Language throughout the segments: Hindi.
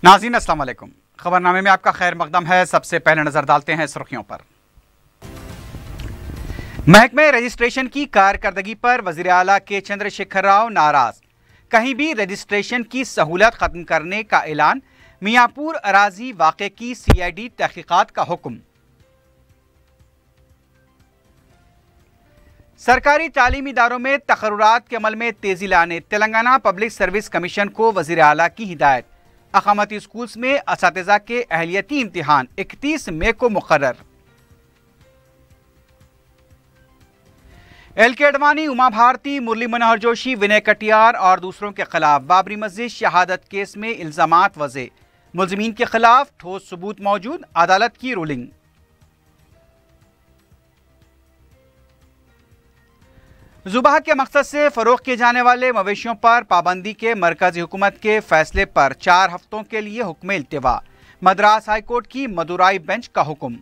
नाज़रीन अस्सलाम वालेकुम। खबरनामे में आपका खैर मकदम है। सबसे पहले नजर डालते हैं सुर्खियों पर। महकमे रजिस्ट्रेशन की कारकर्दगी पर वज़ीर आला के चंद्रशेखर राव नाराज। कहीं भी रजिस्ट्रेशन की सहूलत खत्म करने का ऐलान। मियाँपुर अराजी वाक़े की CID तहकीकात का हुक्म। सरकारी तालीमी इदारों में तकर्रुरात के अमल में तेजी लाने तेलंगाना पब्लिक सर्विस कमीशन को वज़ीर आला की हिदायत। अकामती स्कूल्स में असातिज़ा के अहलियती इम्तिहान 31 मई को मुकर्रर। LK अडवाणी, उमा भारती, मुरली मनोहर जोशी, विनय कटियार और दूसरों के खिलाफ बाबरी मस्जिद शहादत केस में इल्जामात वज़े। मुल्ज़िमीन के खिलाफ ठोस सबूत मौजूद, अदालत की रूलिंग। ज़ुबाह के मकसद से फरोख्त किए जाने वाले मवेशियों पर पाबंदी के मरकजी हुकूमत के फैसले पर 4 हफ्तों के लिए हुक्म इल्तिवा। मद्रास हाई कोर्ट की मदुराई बेंच का हुक्म।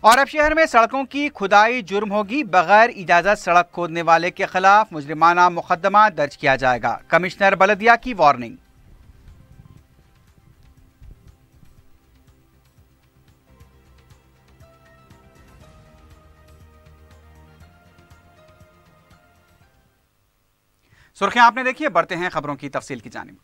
और अब शहर में सड़कों की खुदाई जुर्म होगी। बगैर इजाजत सड़क खोदने वाले के खिलाफ मुजरिमाना मुकदमा दर्ज किया जाएगा। कमिश्नर बलदिया की वार्निंग। सुर्खियां आपने देखी है, बढ़ते हैं खबरों की तफसील की जानिब।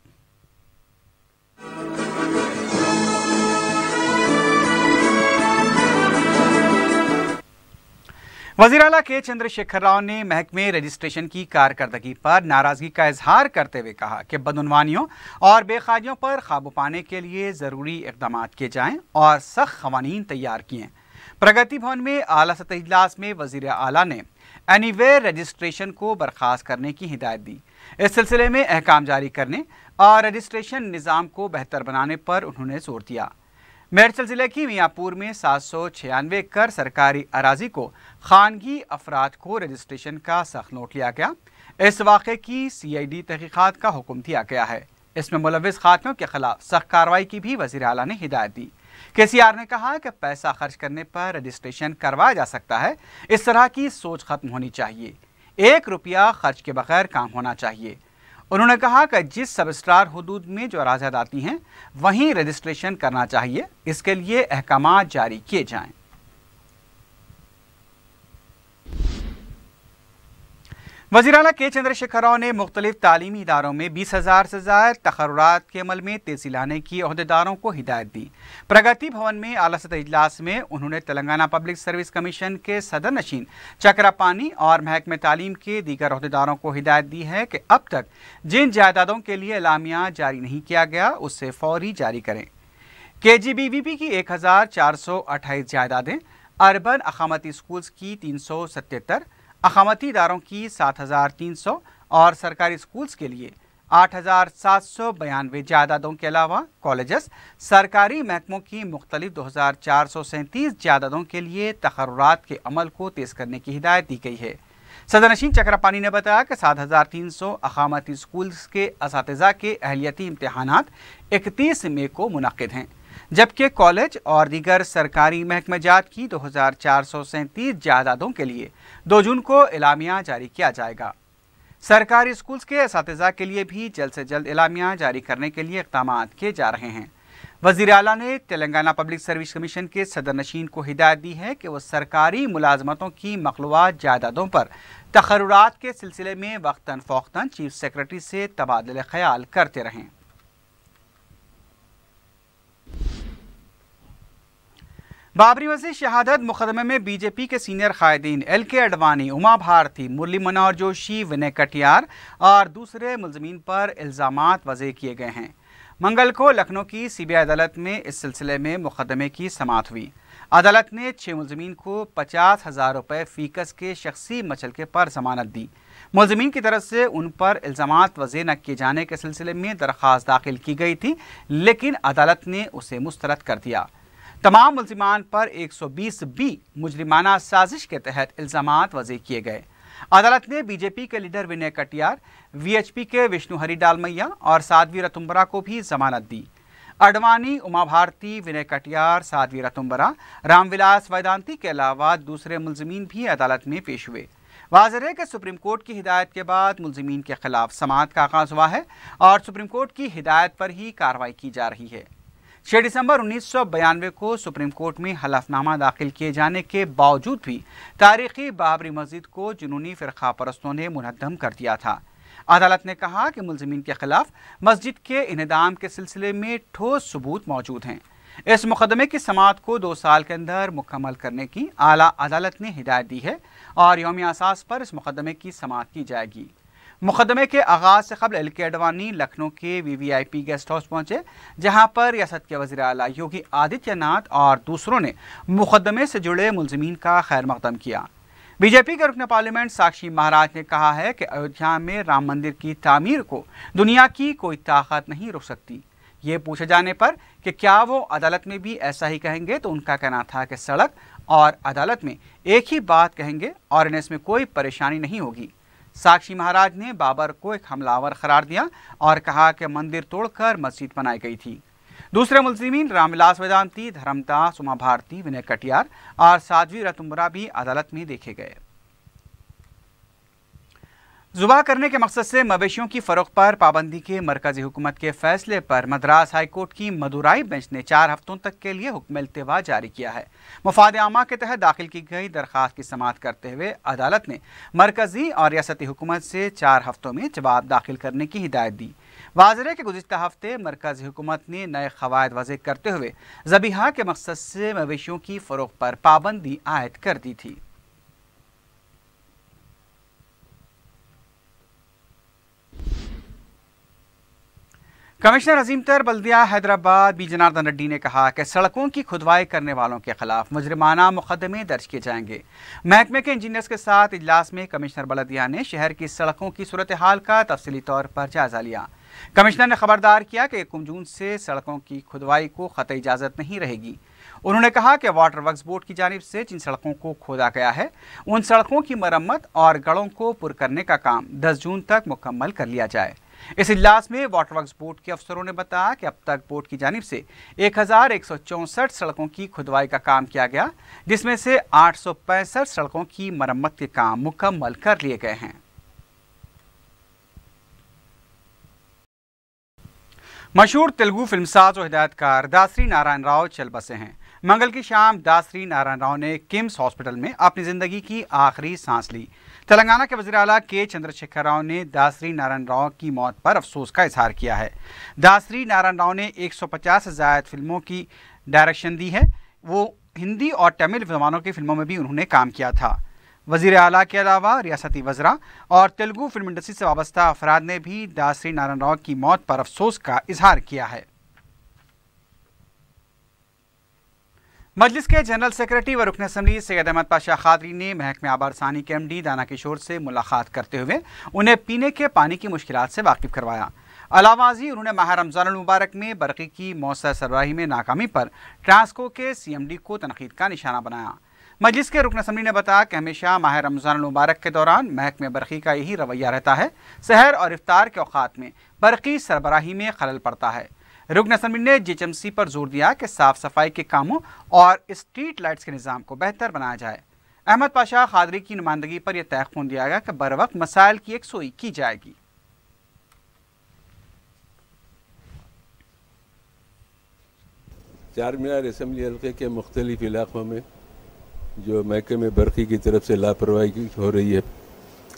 वज़ीर आला के चंद्रशेखर राव ने महकमे रजिस्ट्रेशन की कारकर्दगी पर नाराजगी का इजहार करते हुए कहा कि बदउनवानियों और बेखाजियों पर काबू पाने के लिए ज़रूरी इक़दाम किए जाएँ और सख्त क़वानीन तैयार किए। प्रगति भवन में आला सतही इजलास में वज़ीर आला ने एनीवेयर रजिस्ट्रेशन को बर्खास्त करने की हिदायत दी। इस सिलसिले में अहकाम जारी करने और रजिस्ट्रेशन निज़ाम को बेहतर बनाने पर उन्होंने जोर दिया। मेरठल जिले की मियाँपुर में 796 एकड़ सरकारी अराजी को खानगी अफराद को रजिस्ट्रेशन का सख्त नोट लिया गया। इस वाक़े की CID तहकीकात का हुक्म दिया गया है। इसमें मुलविस खातों के खिलाफ सख्त कार्रवाई की भी वज़ीर आला ने हिदायत दी। KCR ने कहा कि पैसा खर्च करने पर रजिस्ट्रेशन करवाया जा सकता है। इस तरह की सोच खत्म होनी चाहिए। 1 रुपया खर्च के बगैर काम होना चाहिए। उन्होंने कहा कि जिस सब रजिस्ट्रार हुदूद में जो अराज़ियात आती हैं वहीं रजिस्ट्रेशन करना चाहिए। इसके लिए अहकाम जारी किए जाएं। वज़ीर आला के चंद्रशेखर राव ने मुख्तलिफ तालीमी इदारों में 20,000 से ज़्यादा तकर्रुरात के अमल में तेज़ी लाने की अहदेदारों को हिदायत दी। प्रगति भवन में आला सतही इजलास में उन्होंने तेलंगाना पब्लिक सर्विस कमीशन के सदर नशीन चक्रापानी और महकमे तालीम के दीगर अहदेदारों को हिदायत दी है कि अब तक जिन जायदादों के लिए एलामिया जारी नहीं किया गया उससे फौरी जारी करें। KGBVP की 1,428 जायदादें, अर्बन अकामती स्कूल्स की 377, अकामती इदारों की 7,300 और सरकारी स्कूल्स के लिए 8,792 जायदादों के अलावा कॉलेजेस, सरकारी महकमों की मुख्तलिफ 2,437 जायदादों के लिए तकर्रुरात के अमल को तेज़ करने की हिदायत दी गई है। सदर नशीन चक्रापानी ने बताया कि 7,300 अकामती स्कूल्स के असातिज़ा के अहलियती इम्तिहानात 31 मई को मुनक़िद हैं, जबकि कॉलेज और दीगर सरकारी महकमेजात की 2,437 जायदादों के लिए 2 जून को एलामिया जारी किया जाएगा। सरकारी स्कूल्स के असातिज़ा के लिए भी जल्द से जल्द एलामिया जारी करने के लिए इक़दाम किए जा रहे हैं। वज़ीर आला ने तेलंगाना पब्लिक सर्विस कमीशन के सदर नशीन को हिदायत दी है कि वह सरकारी मुलाजमतों की मखलूआत जायदादों पर तकर्रुरात के सिलसिले में वक्तन फ़ौक्तन चीफ सेक्रेटरी से तबादले ख्याल करते रहें। बाबरी मस्जिद शहादत मुकदमे में BJP के सीनियर कायदीन LK अडवाणी, उमा भारती, मुरली मनोहर जोशी, विनय कटियार और दूसरे मुल्ज़िमीन पर इल्ज़ामात वज़े किए गए हैं। मंगल को लखनऊ की CBI अदालत में इस सिलसिले में मुकदमे की समाअत हुई। अदालत ने 6 मुल्ज़िमीन को 50,000 रुपये फ़ीकस के शख्सी मचलके पर ज़मानत दी। मुल्ज़िमीन की तरफ से उन पर इल्ज़ामात वज़े न किए जाने के सिलसिले में दरख्वास्त दाखिल की गई थी, लेकिन अदालत ने उसे मुस्तरद कर दिया। तमाम मुल्ज़िमान पर 120B मुजरिमाना साजिश के तहत इल्ज़ामात वज़े किए गए। अदालत ने BJP के लीडर विनय कटियार, VHP के विष्णु हरी डालमैया और साध्वी रतुम्बरा को भी जमानत दी। अडवाणी, उमा भारती, विनय कटियार, साध्वी रतुम्बरा, रामविलास वेदांती के अलावा दूसरे मुल्ज़िमीन भी अदालत में पेश हुए। वाज़ेह है कि सुप्रीम कोर्ट की हिदायत के बाद मुलजिमीन के खिलाफ समाअत का आगाज हुआ है और सुप्रीम कोर्ट की हिदायत पर ही कार्रवाई की जा रही है। 6 दिसंबर 1992 को सुप्रीम कोर्ट में हलफनामा दाखिल किए जाने के बावजूद भी तारीखी बाबरी मस्जिद को जुनूनी फ़िरका परस्तों ने मुनहद्दम कर दिया था। अदालत ने कहा कि मुलजिमीन के खिलाफ मस्जिद के इन्हदाम के सिलसिले में ठोस सबूत मौजूद हैं। इस मुकदमे की समाअत को 2 साल के अंदर मुकम्मल करने की आला अदालत ने हिदायत दी है और यौमी असास पर इस मुकदमे की समाअत की जाएगी। मुकदमे के आगाज से कबल एल के अडवाणी लखनऊ के VVIP गेस्ट हाउस पहुंचे, जहां पर रियासत के वज़ीर आला योगी आदित्यनाथ और दूसरों ने मुकदमे से जुड़े मुलजिमीन का खैर मकदम किया। बीजेपी के रुकन पार्लियामेंट साक्षी महाराज ने कहा है कि अयोध्या में राम मंदिर की तामीर को दुनिया की कोई ताकत नहीं रोक सकती। ये पूछे जाने पर कि क्या वो अदालत में भी ऐसा ही कहेंगे, तो उनका कहना था कि सड़क और अदालत में एक ही बात कहेंगे और इन्हें इसमें कोई परेशानी नहीं होगी। साक्षी महाराज ने बाबर को एक हमलावर करार दिया और कहा कि मंदिर तोड़कर मस्जिद बनाई गई थी। दूसरे मुलजिमीन रामविलास वेदांती, धर्मदास, उमा भारती, विनय कटियार और साध्वी रतुम्बरा भी अदालत में देखे गए। जुबा करने के मकसद से मवेशियों की फरोख्त पर पाबंदी के मरकजी हुकूमत के फैसले पर मद्रास हाई कोर्ट की मदुराई बेंच ने 4 हफ्तों तक के लिए हुक्म इल्तिवा जारी किया है। मुफाद आमा के तहत दाखिल की गई दरख्वास्त की समाअत करते हुए अदालत ने मरकजी और रियासती हुकूमत से 4 हफ्तों में जवाब दाखिल करने की हिदायत दी। वाज़ेह है कि गुज़िश्ता हफ्ते मरकजी हुकूमत ने नए क़वायद वज़े करते हुए ज़बीहा के मकसद से मवेशियों की फरोख्त पर पाबंदी आयद कर दी थी। कमिश्नर अजीमतर बल्दिया हैदराबाद बी जनार्दन रेड्डी ने कहा कि सड़कों की खुदवाई करने वालों के खिलाफ मुजरिमाना मुकदमे दर्ज किए जाएंगे। महकमे के इंजीनियर्स के साथ इजलास में कमिश्नर बल्दिया ने शहर की सड़कों की सूरत हाल का तफसीली तौर पर जायजा लिया। कमिश्नर ने खबरदार किया कि 1 जून से सड़कों की खुदवाई को ख़तई इजाज़त नहीं रहेगी। उन्होंने कहा कि वाटर वर्क्स बोर्ड की जानिब से जिन सड़कों को खोदा गया है उन सड़कों की मरम्मत और गड़ों को पुर करने का काम 10 जून तक मुकम्मल कर लिया जाए। इस इजलास में वाटर वर्क्स बोर्ड के अफसरों ने बताया कि अब तक बोर्ड की जानिब से 1164 सड़कों की खुदवाई का काम किया गया, जिसमें से 865 सड़कों की मरम्मत के काम मुकम्मल कर लिए गए हैं। मशहूर तेलुगु फिल्मसाज और हिदायतकार दासरी नारायण राव चल बसे हैं। मंगल की शाम दासरी नारायण राव ने किम्स हॉस्पिटल में अपनी जिंदगी की आखिरी सांस ली। तेलंगाना के वज़ीर आला के चंद्रशेखर राव ने दासरी नारायण राव की मौत पर अफसोस का इजहार किया है। दासरी नारायण राव ने 150 से ज़ायद फिल्मों की डायरेक्शन दी है। वो हिंदी और तमिल ज़बानों की फिल्मों में भी उन्होंने काम किया था। वज़ीर आला के अलावा रियासती वज़रा और तेलुगु फिल्म इंडस्ट्री से वाबस्ता अफराद ने भी दासरी नारायण राव की मौत पर अफसोस का इजहार किया है। मजलिस के जनरल सेक्रेटरी व रुकन असम्बली सैयद अहमद पाशा खादरी ने महकमे आबारसानी के MD दाना किशोर से मुलाकात करते हुए उन्हें पीने के पानी की मुश्किलात से वाकिफ करवाया। अलावाजी उन्होंने माह रमज़ान मुबारक में बरक़ी की मौसर सरबराही में नाकामी पर ट्रांसको के CMD को तनकीद का निशाना बनाया। मजलिस के रुकन असम्बली ने बताया कि हमेशा माह रमज़ान मुबारक के दौरान महकमे बरक़ी का यही रवैया रहता है। सहर और इफ्तार के औक़ात में बरक़ी सरबराही में खलल पड़ता है। रुकन असम्बली ने GHMC पर जोर दिया कि साफ सफाई के कामों और स्ट्रीट लाइट्स के निज़ाम को बेहतर बनाया जाए। अहमद पाशा खादरी की नुमाइंदगी पर यह तयक़ुन दिया गया कि बर वक्त मसाइल की यकसुई की जाएगी। चारमीनार असम्बली हल्के के मुख्तलिफ इलाक़ों में जो महकमे बरक़ी की तरफ से लापरवाही हो रही है,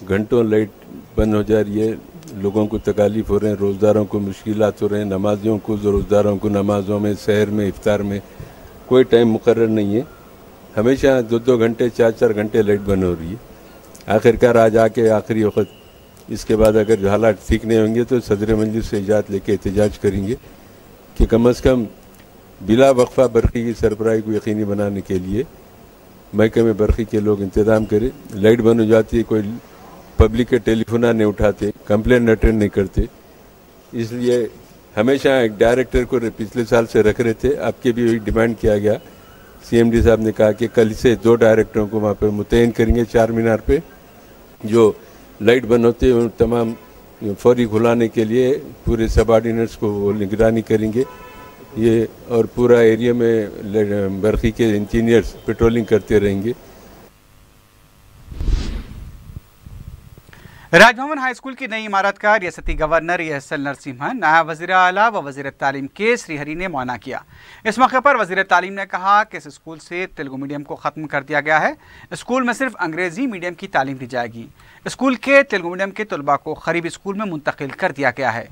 घंटों लाइट बंद हो जा रही है, लोगों को तकालीफ हो रहे हैं, रोज़दारों को मुश्किलात हो रहे हैं, नमाजियों को रोज़दारों को नमाज़ों में, सहर में, इफ्तार में कोई टाइम मुकर्रर नहीं है। हमेशा 2-2 घंटे 4-4 घंटे लाइट बंद हो रही है। आखिरकार आज आके आखिरी वक्त, इसके बाद अगर हालात ठीक नहीं होंगे तो सदर मजलिस से इजाज़त लेके एहतजाज करेंगे कि कम अज़ कम बिला वक्फा बरक़ी की सरबराही को यकीनी बनाने के लिए महकमे बरक़ी के लोग इंतज़ाम करें। लाइट बंद हो जाती है, कोई पब्लिक के टेलीफोन नहीं उठाते, कंप्लेंट अटेंड नहीं करते, इसलिए हमेशा एक डायरेक्टर को पिछले साल से रख रहे थे। आपके भी वही डिमांड किया गया। CMD साहब ने कहा कि कल से 2 डायरेक्टरों को वहाँ पर मुतयन करेंगे चार मीनार पे, जो लाइट बंद होते हैं उन तमाम फौरी खुलाने के लिए पूरे सब ऑर्डिनेंस को वो निगरानी करेंगे ये, और पूरा एरिया में बरक़ी के इंजीनियर्स पेट्रोलिंग करते रहेंगे। राजभवन हाई स्कूल की नई इमारत का रियासती गवर्नर ESL नरसिम्हन, नायब वज़ीर आला व वज़ीर तालीम के श्रीहरि ने मुआयना किया। इस मौके पर वज़ीर तालीम ने कहा कि इस स्कूल से तेलुगु मीडियम को ख़त्म कर दिया गया है। स्कूल में सिर्फ अंग्रेज़ी मीडियम की तालीम दी जाएगी। स्कूल के तेलुगु मीडियम के तलबा को क़रीब स्कूल में मुंतकिल कर दिया गया है।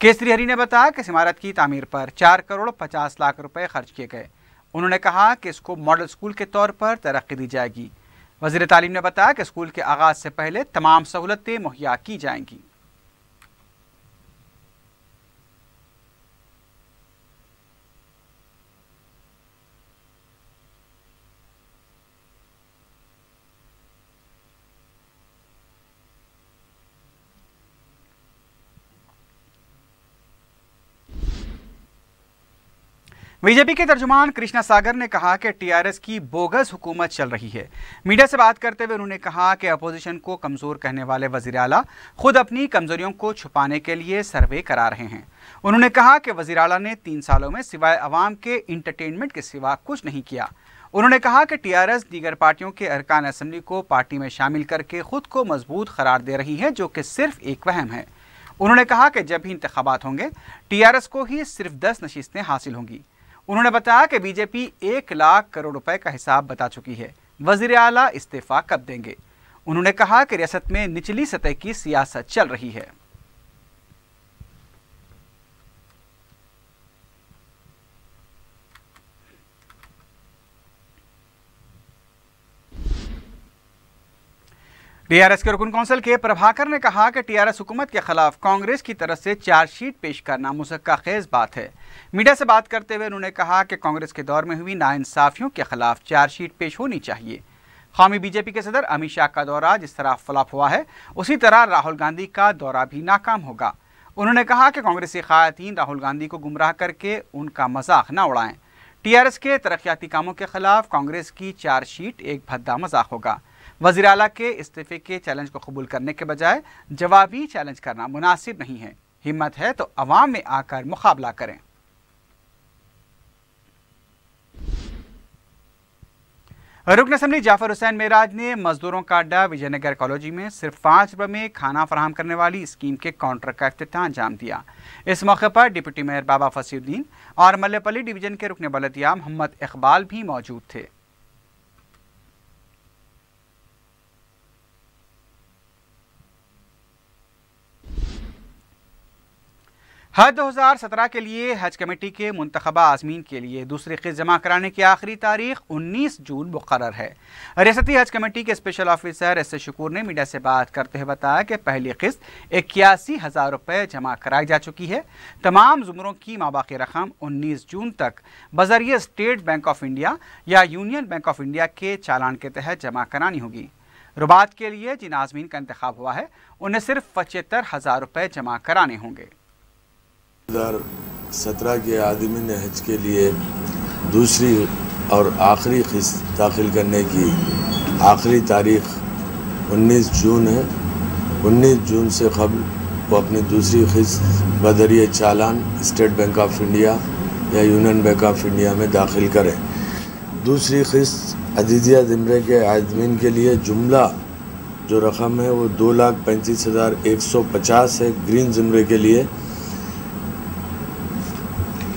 के श्रीहरि ने बताया कि इस इमारत की तामीर पर 4 करोड़ 50 लाख रुपए खर्च किए गए। उन्होंने कहा कि इसको मॉडल स्कूल के तौर पर तरक्की दी जाएगी। वज़ीर तालीम ने बताया कि स्कूल के आगाज़ से पहले तमाम सहूलतें मुहैया की जाएंगी। बीजेपी के तर्जुमान कृष्णा सागर ने कहा कि TRS की बोगस हुकूमत चल रही है। मीडिया से बात करते हुए उन्होंने कहा कि अपोजिशन को कमज़ोर कहने वाले वज़ीर आला खुद अपनी कमज़ोरियों को छुपाने के लिए सर्वे करा रहे हैं। उन्होंने कहा कि वज़ीर आला ने 3 सालों में सिवाय अवाम के इंटरटेनमेंट के सिवा कुछ नहीं किया। उन्होंने कहा कि TRS दीगर पार्टियों के अरकान असम्बली को पार्टी में शामिल करके खुद को मजबूत करार दे रही है, जो कि सिर्फ एक वहम है। उन्होंने कहा कि जब भी इंतखाबात होंगे TRS को ही सिर्फ 10 नशीस्तें हासिल होंगी। उन्होंने बताया कि बीजेपी 1 लाख करोड़ रुपए का हिसाब बता चुकी है। वज़ीर आला इस्तीफा कब देंगे? उन्होंने कहा कि रियासत में निचली सतह की सियासत चल रही है। TRS के रुकन कौंसिल के प्रभाकर ने कहा कि TRS हुकूमत के खिलाफ कांग्रेस की तरफ से चार्जशीट पेश करना मुसक्का खेज बात है। मीडिया से बात करते हुए उन्होंने कहा कि कांग्रेस के दौर में हुई नाइंसाफियों के खिलाफ चार्जशीट पेश होनी चाहिए। कौमी बीजेपी के सदर अमित शाह का दौरा जिस तरह फ्लॉप हुआ है, उसी तरह राहुल गांधी का दौरा भी नाकाम होगा। उन्होंने कहा कि कांग्रेसी क़यादीन राहुल गांधी को गुमराह करके उनका मजाक न उड़ाएं। TRS के तरक्याती कामों के खिलाफ कांग्रेस की चार्जशीट एक भद्दा मजाक होगा। वज़ीर आला के इस्तीफे के चैलेंज को कबूल करने के बजाय जवाबी चैलेंज करना मुनासिब नहीं है। हिम्मत है तो अवाम में आकर मुकाबला करें। रुकन असम्बली जाफर हुसैन मेराज ने मजदूरों का अड्डा विजयनगर कॉलोनी में सिर्फ 5 रुपये में खाना फराहम करने वाली स्कीम के काउंटर का इफ्तिताह अंजाम दिया। इस मौके पर डिप्टी मेयर बाबा फसीउद्दीन और मल्लेपल्ली डिवीजन के रुकन बलदिया मोहम्मद इकबाल भी मौजूद थे। हज 2017 के लिए हज कमेटी के मुंतखबा आज़मीन के लिए दूसरी किस्त जमा कराने की आखिरी तारीख 19 जून मुकर्रर है। रियासती हज कमेटी के स्पेशल ऑफिसर SS शकूर ने मीडिया से बात करते हुए बताया कि पहली किस्त 81,000 रुपये जमा कराई जा चुकी है। तमाम ज़ुमरों की माबाकी रकम 19 जून तक बज़रिए स्टेट बैंक ऑफ इंडिया या यूनियन बैंक ऑफ इंडिया के चालान के तहत जमा करानी होगी। रुबात के लिए जिन आज़मीन का इंतखाब हुआ है उन्हें सिर्फ 75,000 रुपये जमा कराने होंगे। 2017 के आदमी हज के लिए दूसरी और आखिरी किस्त दाखिल करने की आखिरी तारीख 19 जून है। 19 जून से कबल वो अपनी दूसरी किस्त बदरिए चालान स्टेट बैंक ऑफ इंडिया या यूनियन बैंक ऑफ इंडिया में दाखिल करें। दूसरी किस्त अदीदिया ज़िमरे के आदमीन के लिए जुमला जो रकम है वो 2,35,150 है ग्रीन ज़िमरे के लिए,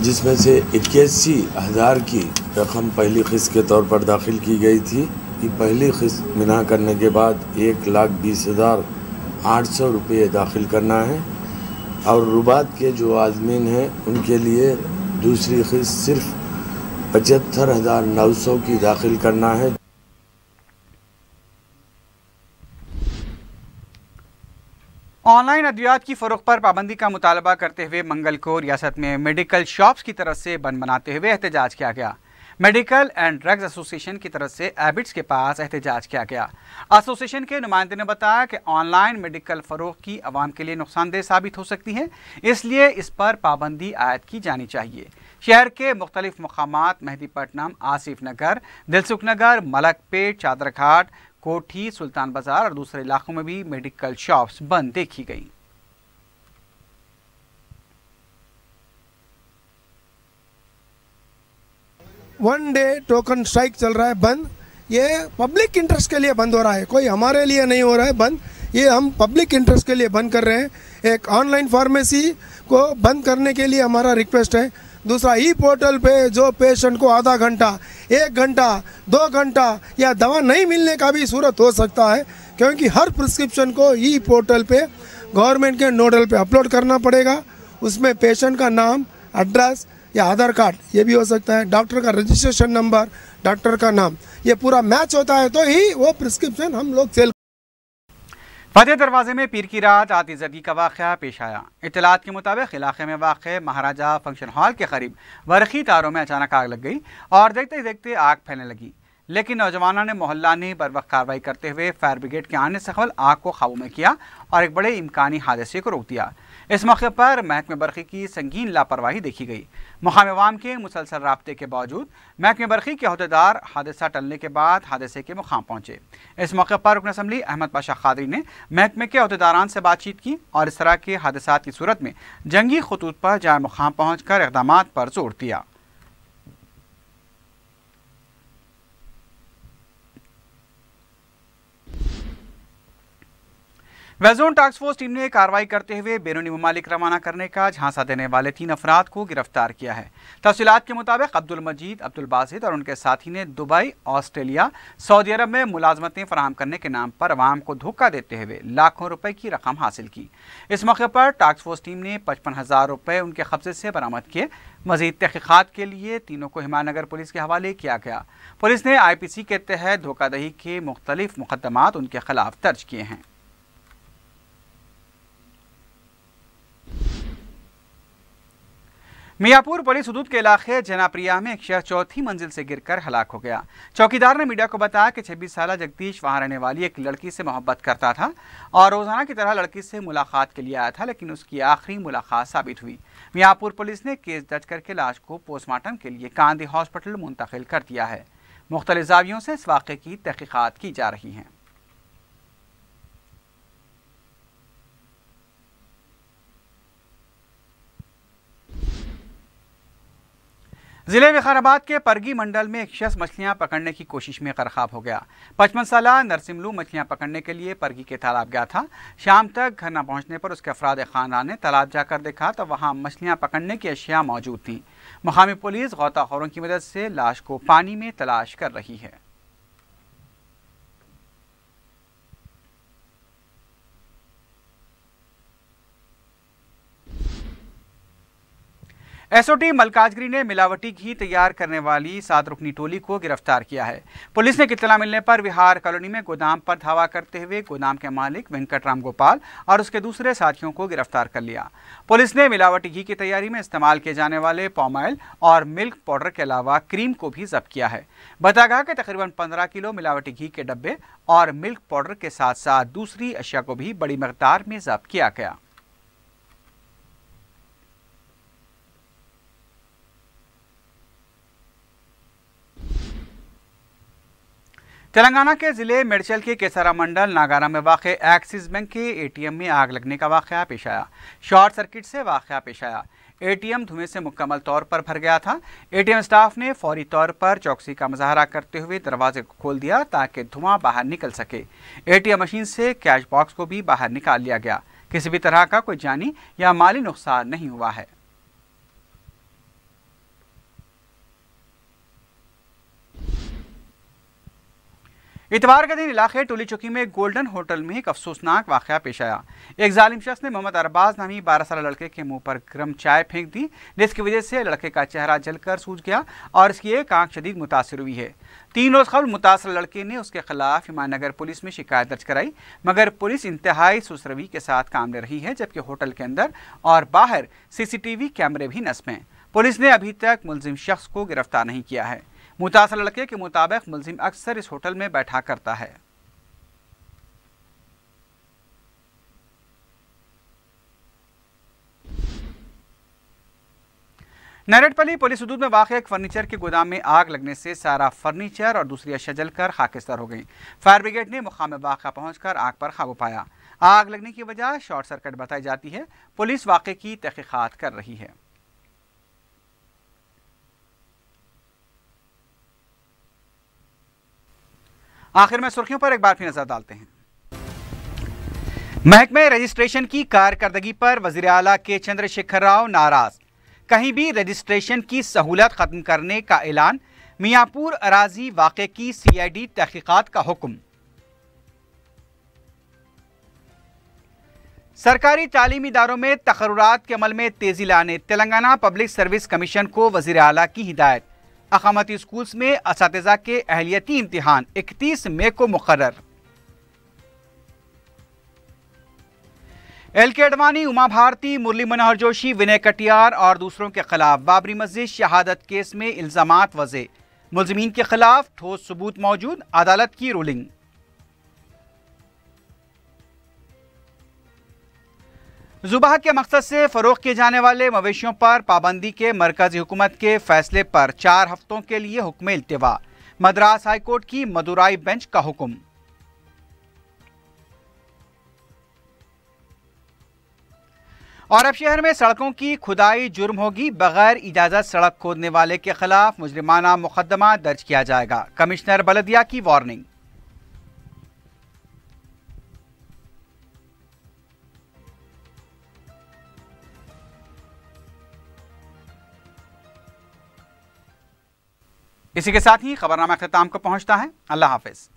जिसमें से 81,000 की रकम पहली किस्त के तौर पर दाखिल की गई थी कि पहली किस्त मिना करने के बाद 1,20,800 रुपये दाखिल करना है। और रुबात के जो आज़मीन हैं उनके लिए दूसरी किस्त सिर्फ 75,900 की दाखिल करना है। ऑनलाइन अद्वियात की फ़रोख्त पर पाबंदी का मुतालबा करते हुए मंगल को रियासत में मेडिकल शॉप्स की तरफ से बंद बनाते हुए एहतजाज किया गया। मेडिकल एंड ड्रग्स एसोसिएशन की तरफ से एबिट्स के पास एहतजाज किया गया। एसोसिएशन के नुमाइंदे ने बताया कि ऑनलाइन मेडिकल फ़रोख्त की आवाम के लिए नुकसानदेह साबित हो सकती है, इसलिए इस पर पाबंदी आयद की जानी चाहिए। शहर के मुख्तलिफ मकामात मेहदीपट्टनम, आसिफ नगर, दिलसुख नगर, मलकपेट, चादरघाट, कोठी, सुल्तान बाजार और दूसरे इलाकों में भी मेडिकल शॉप्स बंद देखी गई। वन डे टोकन स्ट्राइक चल रहा है बंद। ये पब्लिक इंटरेस्ट के लिए बंद हो रहा है, कोई हमारे लिए नहीं हो रहा है बंद। ये हम पब्लिक इंटरेस्ट के लिए बंद कर रहे हैं। एक ऑनलाइन फार्मेसी को बंद करने के लिए हमारा रिक्वेस्ट है। दूसरा, ई पोर्टल पे जो पेशेंट को आधा घंटा, 1 घंटा, 2 घंटा या दवा नहीं मिलने का भी सूरत हो सकता है, क्योंकि हर प्रिस्क्रिप्शन को ई पोर्टल पे गवर्नमेंट के नोडल पे अपलोड करना पड़ेगा। उसमें पेशेंट का नाम, एड्रेस या आधार कार्ड ये भी हो सकता है, डॉक्टर का रजिस्ट्रेशन नंबर, डॉक्टर का नाम, ये पूरा मैच होता है तो ही वो प्रिस्क्रिप्शन हम लोग सेल। फतेह दरवाजे में पीर की रात आतिशबाजी का वाक़या पेश आया। इत्तलात के मुताबिक इलाके में वाक़ महाराजा फंक्शन हॉल के करीब बरक़ी तारों में अचानक आग लग गई और देखते ही देखते आग फैलने लगी, लेकिन नौजवानों ने मोहल्ला ने बर वक्त कार्रवाई करते हुए फायर ब्रिगेड के आने से कबल आग को काबू में किया और एक बड़े इम्कानी हादसे को रोक दिया। इस मौके पर महकमे बरक़ी की संगीन लापरवाही देखी गई। मुकामी अवाम के मुसलसल राब्ते के बावजूद महकमे बरक़ी के अहदेदार हादसा टलने के बाद हादसे के मुकाम पहुंचे। इस मौके पर रुकन असम्बली अहमद पाशा खादरी ने महकमे के अहदेदारान से बातचीत की और इस तरह के हादसात की सूरत में जंगी खतूत पर जाए मुकाम पहुँच कर इक़दामात पर जोर दिया। वेज़ोन टास्क फोर्स टीम ने कार्रवाई करते हुए बैरूनी ममालिक रवाना करने का झांसा देने वाले 3 अफराद को गिरफ्तार किया है। तफसीलात के मुताबिक अब्दुल मजीद, अब्दुल बासित और उनके साथी ने दुबई, ऑस्ट्रेलिया, सऊदी अरब में मुलाजमतें फराहम करने के नाम पर अवाम को धोखा देते हुए लाखों रुपए की रकम हासिल की। इस मौके पर टास्क फोर्स टीम ने 55,000 रुपए उनके कब्जे से बरामद किए। मजीद तहकीकात के लिए तीनों को हिमायतनगर पुलिस के हवाले किया गया। पुलिस ने IPC के तहत धोखाधड़ी के मुख्तलिफ मुकदमात उनके खिलाफ दर्ज किए हैं। मियापुर पुलिस हदूद के इलाके जनाप्रिया में एक शख्स 4थी मंजिल से गिरकर हलाक हो गया। चौकीदार ने मीडिया को बताया कि 26 साला जगदीश वहां रहने वाली एक लड़की से मोहब्बत करता था और रोजाना की तरह लड़की से मुलाकात के लिए आया था, लेकिन उसकी आखिरी मुलाकात साबित हुई। मियापुर पुलिस ने केस दर्ज करके लाश को पोस्टमार्टम के लिए कांदी हॉस्पिटल मुंतकिल कर दिया है। मुख्तलिफ ज़ावियों से इस वाक़े की तहकीकात की जा रही हैं। जिले विकाराबाद के परगी मंडल में एक शख्स मछलियां पकड़ने की कोशिश में गरकाब हो गया। 55 साला नरसिमलू मछलियां पकड़ने के लिए परगी के तालाब गया था। शाम तक घर न पहुंचने पर उसके अफराद खानदान ने तालाब जाकर देखा तो वहां मछलियां पकड़ने की अशिया मौजूद थीं। मुकामी पुलिस गौताखोरों की मदद से लाश को पानी में तलाश कर रही है। SOT मलकाजगिरी ने मिलावटी घी तैयार करने वाली 7 रुकनी टोली को गिरफ्तार किया है। पुलिस ने इत्तला मिलने पर विहार कॉलोनी में गोदाम पर धावा करते हुए गोदाम के मालिक वेंकट राम गोपाल और उसके दूसरे साथियों को गिरफ्तार कर लिया। पुलिस ने मिलावटी घी की तैयारी में इस्तेमाल किए जाने वाले पाम ऑयल और मिल्क पाउडर के अलावा क्रीम को भी जब्त किया है। बताया गया कि तकरीबन 15 किलो मिलावटी घी के डब्बे और मिल्क पाउडर के साथ साथ दूसरी अशिया को भी बड़ी मकदार में जब्त किया गया। तेलंगाना के जिले मेडचल के केसरा मंडल नागारा में वाक़े एक्सिस बैंक के ATM में आग लगने का वाक़या पेश आया। शॉर्ट सर्किट से वाक़या पेश आया। ATM धुएं से मुकम्मल तौर पर भर गया था। ATM स्टाफ ने फौरी तौर पर चौकसी का मुजाहरा करते हुए दरवाजे को खोल दिया ताकि धुआं बाहर निकल सके। ATM मशीन से कैश बॉक्स को भी बाहर निकाल लिया गया। किसी भी तरह का कोई जानी या माली नुकसान नहीं हुआ है। इतवार के दिन इलाके टोली चौकी में गोल्डन होटल में एक अफसोसनाक वाक़या पेश आया। एक जालिम शख्स ने मोहम्मद अरबाज नामी 12 साल लड़के के मुंह पर गर्म चाय फेंक दी, जिसकी वजह से लड़के का चेहरा जलकर सूज गया और इसकी एक आंख शदीद मुतासिर हुई है। 3 रोज कबल मुतासर लड़के ने उसके खिलाफ हिमायतनगर पुलिस में शिकायत दर्ज कराई, मगर पुलिस इंतहाई सुसरवी के साथ काम ले रही है, जबकि होटल के अंदर और बाहर CCTV कैमरे भी नस्ब हैं। पुलिस ने अभी तक मुलजिम शख्स को गिरफ्तार नहीं किया है। मुतासर लड़के के मुताबिक मुलजिम अक्सर इस होटल में बैठा करता है। नरेटपली पुलिस हदूद में वाक़ एक फर्नीचर के गोदाम में आग लगने से सारा फर्नीचर और दूसरी अशिया जलकर खाकिस्तार हो गई। फायर ब्रिगेड ने मुकाम वाक़ा पहुंचकर आग पर काबू पाया। आग लगने की वजह शॉर्ट सर्किट बताई जाती है। पुलिस वाक़े की तहकीकात कर रही है। आखिर में सुर्खियों पर एक बार फिर नजर डालते हैं। महकमे रजिस्ट्रेशन की कारकर्दगी पर वज़ीर आला के चंद्रशेखर राव नाराज। कहीं भी रजिस्ट्रेशन की सहूलत खत्म करने का ऐलान। मियाँपुर अराजी वाक़े की CID तहकीकात का हुक्म। सरकारी तालीमी इदारों में तकर्रुरात के अमल में तेजी लाने तेलंगाना पब्लिक सर्विस कमीशन को वज़ीर आला की हिदायत। अकामती स्कूल्स में असातिज़ा के अहलियती इम्तिहान 31 मई को मुकर्रर। LK अडवाणी, उमा भारती, मुरली मनोहर जोशी, विनय कटियार और दूसरों के खिलाफ बाबरी मस्जिद शहादत केस में इल्जामात वज़े। मुल्ज़िमीन के खिलाफ ठोस सबूत मौजूद, अदालत की रूलिंग। ज़ुबाह के मकसद से फ़रोख्त किए जाने वाले मवेशियों पर पाबंदी के मरकज़ी हुकूमत के फैसले पर 4 हफ्तों के लिए हुक्म इल्तिवा। मद्रास हाई कोर्ट की मदुराई बेंच का हुक्म। और अब शहर में सड़कों की खुदाई जुर्म होगी। बगैर इजाजत सड़क खोदने वाले के खिलाफ मुजरिमाना मुकदमा दर्ज किया जाएगा। कमिश्नर बलदिया की वार्निंग। इसी के साथ ही खबरनामा अख्ताम को पहुंचता है। अल्लाह हाफिज।